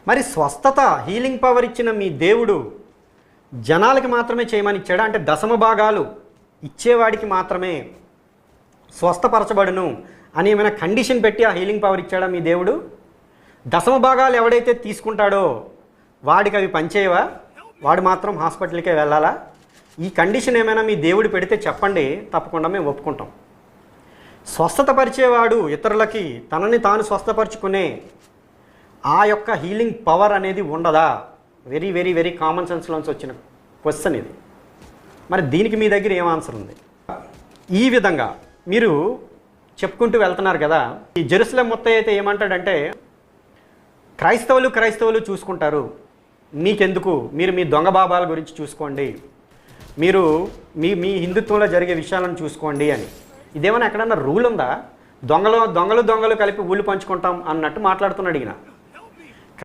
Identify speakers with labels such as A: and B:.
A: మరి స్వస్థత healing power ఇచ్చిన మీ దేవుడు జనాలకి మాత్రమే చేయమని ఇచ్చాడా? అంటే దశమ భాగాలు ఇచ్చేవాడికి మాత్రమే స్వస్థపరచబడును అని ఏమైనా కండిషన్ పెట్టి ఆ హీలింగ్ పవర్ ఇచ్చాడా మీ దేవుడు? దశమ భాగాలు ఎవడైతే తీసుకుంటాడో వాడికి అవి పనిచేయవా? వాడు మాత్రం హాస్పిటల్కే వెళ్ళాలా? ఈ కండిషన్ ఏమైనా మీ దేవుడు పెడితే చెప్పండి, తప్పకుండా మేము ఒప్పుకుంటాం. స్వస్థతపరిచేవాడు ఇతరులకి తనని తాను స్వస్థపరుచుకునే ఆ యొక్క హీలింగ్ పవర్ అనేది ఉండదా? వెరీ వెరీ వెరీ కామన్ సెన్స్లోంచి వచ్చిన క్వశ్చన్ ఇది. మరి దీనికి మీ దగ్గర ఏం ఆన్సర్ ఉంది? ఈ విధంగా మీరు చెప్పుకుంటూ వెళ్తున్నారు కదా. ఈ జెరూసలేం మొత్తం అయితే ఏమంటాడంటే, క్రైస్తవులు చూసుకుంటారు, మీకెందుకు, మీరు మీ దొంగ బాబాల గురించి చూసుకోండి, మీరు మీ హిందుత్వంలో జరిగే విషయాలను చూసుకోండి అని. ఇదేమైనా ఎక్కడన్నా రూల్ ఉందా? దొంగలు కలిపి ఊళ్ళు పంచుకుంటాం అన్నట్టు మాట్లాడుతున్నాడు ఈయన.